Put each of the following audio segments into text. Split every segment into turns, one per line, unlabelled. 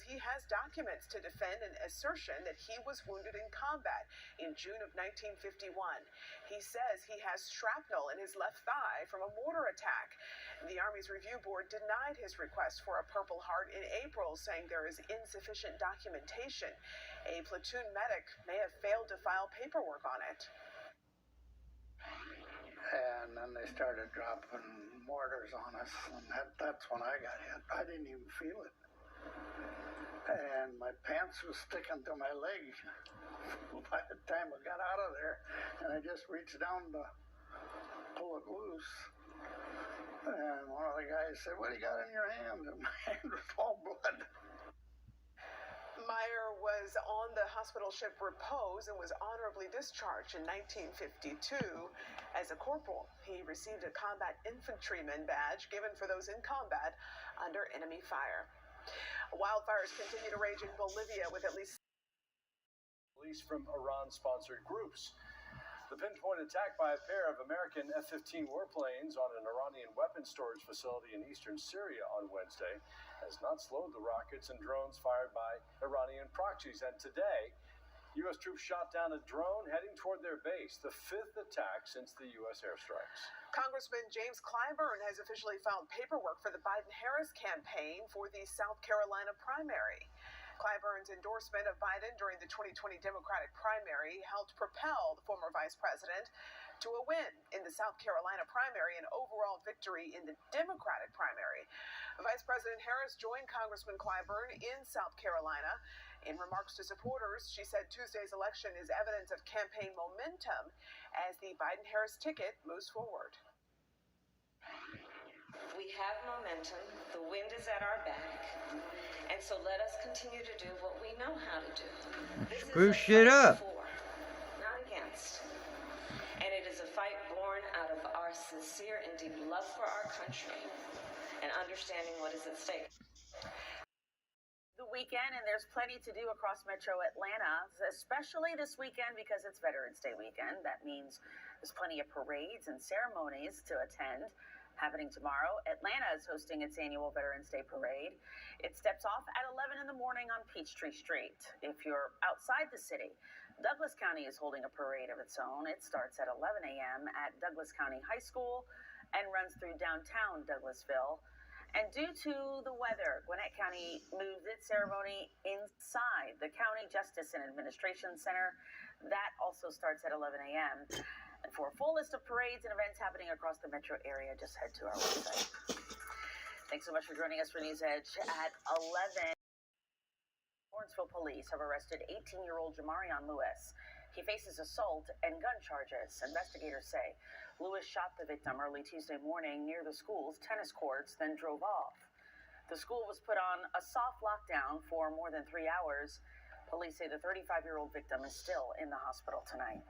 he has documents to defend an assertion that he was wounded in combat in June of 1951. He says he has shrapnel in his left thigh from a mortar attack. The Army's review board denied his request for a Purple Heart in April, saying there is insufficient documentation. A platoon medic may have failed to file paperwork on it.
And then they started dropping mortars on us, and that's when I got hit. I didn't even feel it. And my pants was sticking to my leg by the time I got out of there, and I just reached down to pull it loose. And one of the guys said, "What do you got in your hand?" And my hand was all blood.
Meyer was on the hospital ship Repose and was honorably discharged in 1952 as a corporal. He received a combat infantryman badge given for those in combat under enemy fire. Wildfires continue to rage in Bolivia with at least
release from Iran-sponsored groups. The pinpoint attack by a pair of American F-15 warplanes on an Iranian weapons storage facility in eastern Syria on Wednesday has not slowed the rockets and drones fired by Iranian proxies. And today, U.S. troops shot down a drone heading toward their base, the fifth attack since the U.S. airstrikes.
Congressman James Clyburn has officially filed paperwork for the Biden-Harris campaign for the South Carolina primary. Clyburn's endorsement of Biden during the 2020 Democratic primary helped propel the former vice president to a win in the South Carolina primary and overall victory in the Democratic primary. Vice President Harris joined Congressman Clyburn in South Carolina. In remarks to supporters, she said Tuesday's election is evidence of campaign momentum as the Biden-Harris ticket moves forward.
We have momentum. The wind is at our back. And so let us continue to do what we know how to do. This
Screw
is a
shit
fight
up.
For, not against. And it is a fight born out of our sincere and deep love for our country and understanding what is at stake.
The weekend, and there's plenty to do across Metro Atlanta, especially this weekend because it's Veterans Day weekend. That means there's plenty of parades and ceremonies to attend. Happening tomorrow, Atlanta is hosting its annual Veterans Day Parade. It steps off at 11 in the morning on Peachtree Street. If you're outside the city, Douglas County is holding a parade of its own. It starts at 11 a.m. at Douglas County High School and runs through downtown Douglasville. And due to the weather, Gwinnett County moved its ceremony inside the County Justice and Administration Center. That also starts at 11 a.m. And for a full list of parades and events happening across the metro area, just head to our website. Thanks so much for joining us for News Edge at 11. Lawrenceville police have arrested 18-year-old Jamarion Lewis. He faces assault and gun charges. Investigators say Lewis shot the victim early Tuesday morning near the school's tennis courts, then drove off. The school was put on a soft lockdown for more than 3 hours. Police say the 35-year-old victim is still in the hospital tonight.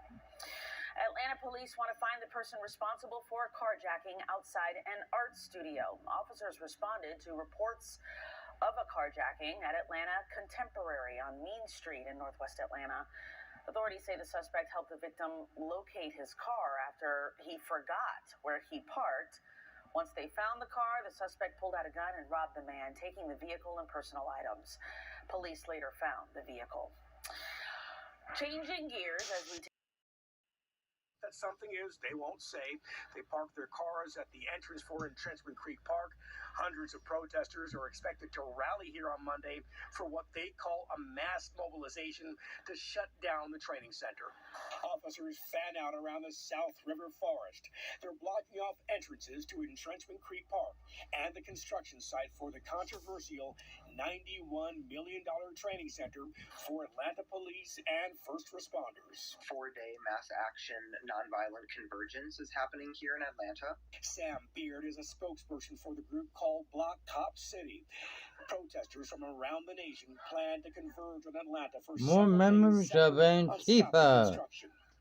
Atlanta police want to find the person responsible for a carjacking outside an art studio. Officers responded to reports of a carjacking at Atlanta Contemporary on Mean Street in northwest Atlanta. Authorities say the suspect helped the victim locate his car after he forgot where he parked. Once they found the car, the suspect pulled out a gun and robbed the man, taking the vehicle and personal items. Police later found the vehicle. Changing gears as we
that something is, they won't say. They park their cars at the entrance for Entrenchment Creek Park. Hundreds of protesters are expected to rally here on Monday for what they call a mass mobilization to shut down the training center. Officers fan out around the South River Forest. They're blocking off entrances to Entrenchment Creek Park and the construction site for the controversial $91 million training center for Atlanta police and first responders.
4-day mass action nonviolent convergence is happening here in Atlanta.
Sam Beard is a spokesperson for the group called Block Cop City. Protesters from around the nation plan to converge in Atlanta for
more members of Antifa.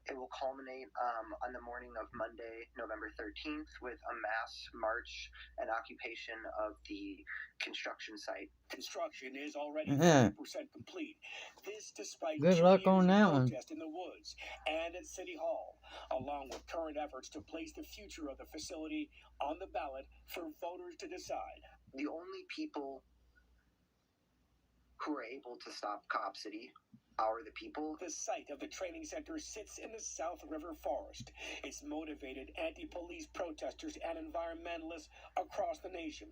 It will culminate on the morning of Monday, November 13th, with a mass march and occupation of the construction site.
Construction is already 50% complete. This despite
good luck on that one.
Protest in the woods and at City Hall, along with current efforts to place the future of the facility on the ballot for voters to decide.
The only people who are able to stop Cop City are the people.
The site of the training center sits in the South River Forest. It's motivated anti-police protesters and environmentalists across the nation.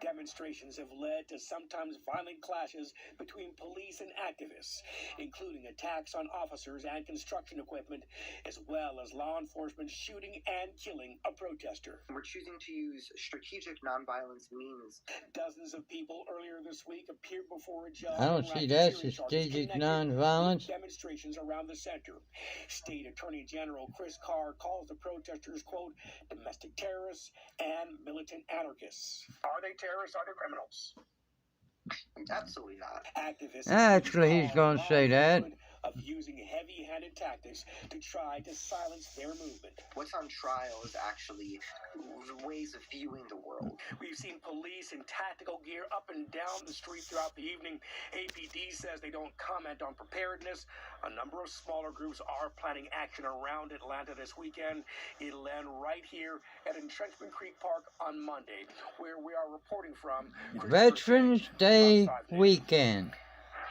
Demonstrations have led to sometimes violent clashes between police and activists, including attacks on officers and construction equipment, as well as law enforcement shooting and killing a protester.
We're choosing to use strategic nonviolence means.
Dozens of people earlier this week appeared before a judge.
I don't see that strategic nonviolence.
Demonstrations around the center. State Attorney General Chris Carr calls the protesters, quote, domestic terrorists and militant anarchists. Are they terrorists? Are they criminals?
Absolutely not.
Activists
Actually, he's going to say that.
Of using heavy-handed tactics to try to silence their movement.
What's on trial is actually ways of viewing the world.
We've seen police in tactical gear up and down the street throughout the evening. APD says they don't comment on preparedness. A number of smaller groups are planning action around Atlanta this weekend. It'll end right here at Entrenchment Creek Park on Monday, where we are reporting from
Veterans Day weekend.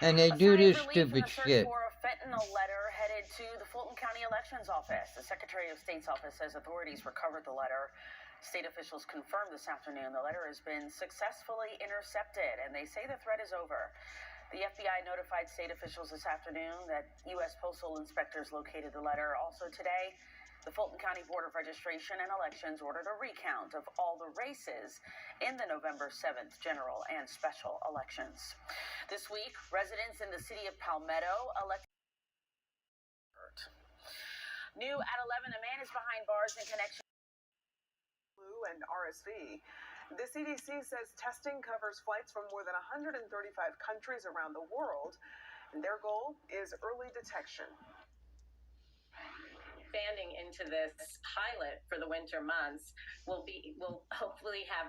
And they do this stupid shit.
For a fentanyl letter headed to the Fulton County Elections Office. The Secretary of State's office says authorities recovered the letter. State officials confirmed this afternoon the letter has been successfully intercepted, and they say the threat is over. The FBI notified state officials this afternoon that U.S. Postal inspectors located the letter. Also today, the Fulton County Board of Registration and Elections ordered a recount of all the races in the November 7th general and special elections. This week, residents in the city of Palmetto elected. New at 11, a man is behind bars in connection with
flu and RSV. The CDC says testing covers flights from more than 135 countries around the world, and their goal is early detection.
Expanding into this pilot for the winter months will hopefully have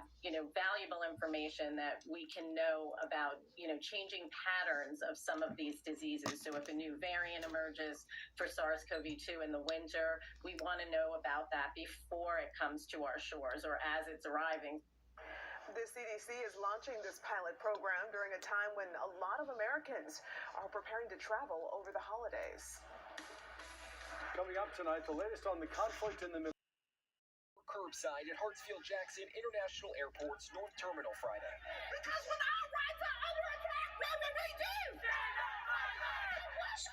valuable information that we can know about changing patterns of some of these diseases. So if a new variant emerges for SARS-CoV-2 in the winter, we want to know about that before it comes to our shores or as it's arriving.
The CDC is launching this pilot program during a time when a lot of Americans are preparing to travel over the holidays.
Coming up tonight, the latest on the conflict in the Middle East.
Curbside at Hartsfield-Jackson International Airport's North Terminal Friday.
Because when our rights are under attack, what will we do?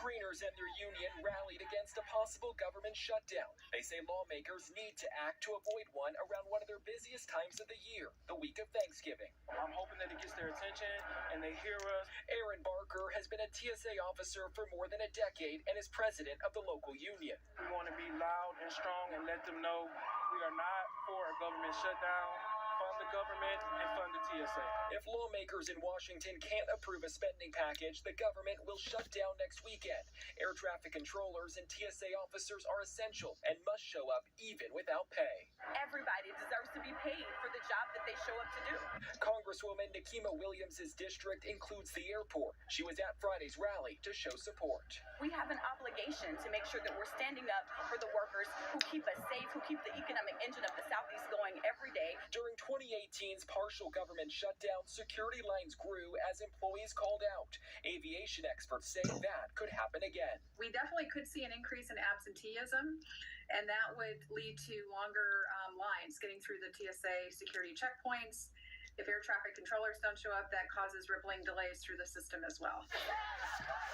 Screeners and their union rallied against a possible government shutdown. They say lawmakers need to act to avoid one around one of their busiest times of the year, the week of Thanksgiving.
I'm hoping that it gets their attention and they hear us.
Aaron Barker has been a TSA officer for more than a decade and is president of the local union.
We want to be loud and strong and let them know we are not for a government shutdown. Fund the government and fund the TSA.
If lawmakers in Washington can't approve a spending package, the government will shut down next weekend. Air traffic controllers and TSA officers are essential and must show up even without pay.
Everybody deserves to be paid for the job that they show up to do.
Congresswoman Nikema Williams' district includes the airport. She was at Friday's rally to show support.
We have an obligation to make sure that we're standing up for the workers who keep us safe, who keep the economic engine of the Southeast going every day.
During 2018's partial government shutdown, security lines grew as employees called out. Aviation experts say that could happen again.
We definitely could see an increase in absenteeism, and that would lead to longer lines getting through the TSA security checkpoints. If air traffic controllers don't show up, that causes rippling delays through the system as well.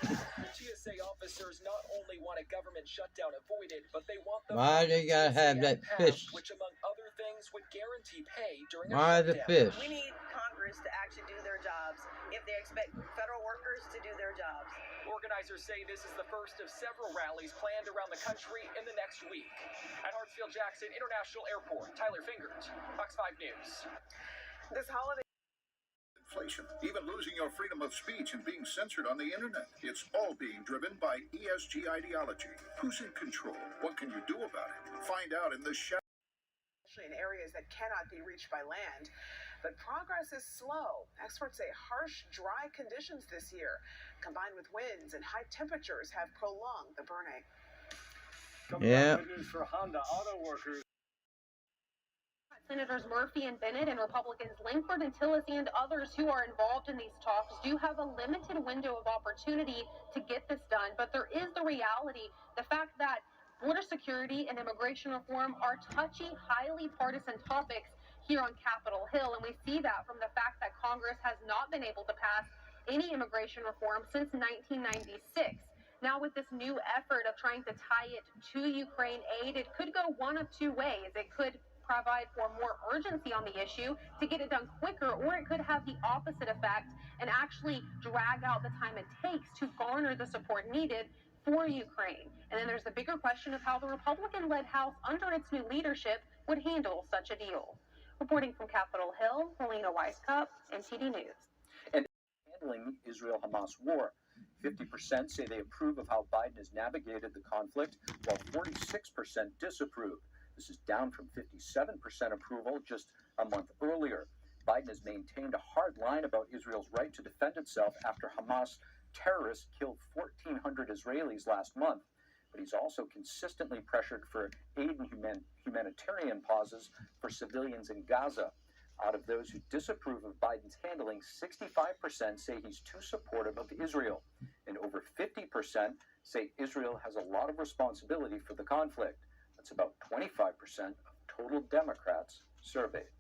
The TSA officers not only want a government shutdown avoided, but they want the
Why they gotta have that fist?
which among other things would guarantee pay during
Why
a
the
shutdown.
fist?
We need Congress to actually do their jobs if they expect federal workers to do their jobs.
Organizers say this is the first of several rallies planned around the country in the next week. At Hartsfield-Jackson International Airport, Tyler Fingert, Fox 5 News.
This holiday.
Inflation, even losing your freedom of speech and being censored on the internet. It's all being driven by ESG ideology. Who's in control? What can you do about it? Find out in the show.
Especially in areas that cannot be reached by land. But progress is slow. Experts say harsh, dry conditions this year, combined with winds and high temperatures, have prolonged the burning.
Coming up, good news for Honda auto workers.
Senators Murphy and Bennett and Republicans Lankford and Tillis and others who are involved in these talks do have a limited window of opportunity to get this done. But there is the reality, the fact that border security and immigration reform are touchy, highly partisan topics here on Capitol Hill. And we see that from the fact that Congress has not been able to pass any immigration reform since 1996. Now, with this new effort of trying to tie it to Ukraine aid, it could go one of two ways. It could provide for more urgency on the issue to get it done quicker, or it could have the opposite effect and actually drag out the time it takes to garner the support needed for Ukraine. And then there's the bigger question of how the Republican-led House under its new leadership would handle such a deal. Reporting from Capitol Hill, Helena Weisskopf, NTD News.
And handling Israel-Hamas war. 50% say they approve of how Biden has navigated the conflict, while 46% disapprove. This is down from 57% approval just a month earlier. Biden has maintained a hard line about Israel's right to defend itself after Hamas terrorists killed 1,400 Israelis last month. But he's also consistently pressured for aid and humanitarian pauses for civilians in Gaza. Out of those who disapprove of Biden's handling, 65% say he's too supportive of Israel, and over 50% say Israel has a lot of responsibility for the conflict. That's about 25% of total Democrats surveyed.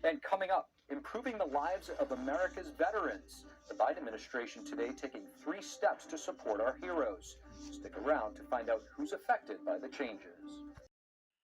And coming up, improving the lives of America's veterans. The Biden administration today taking 3 steps to support our heroes. Stick around to find out who's affected by the changes.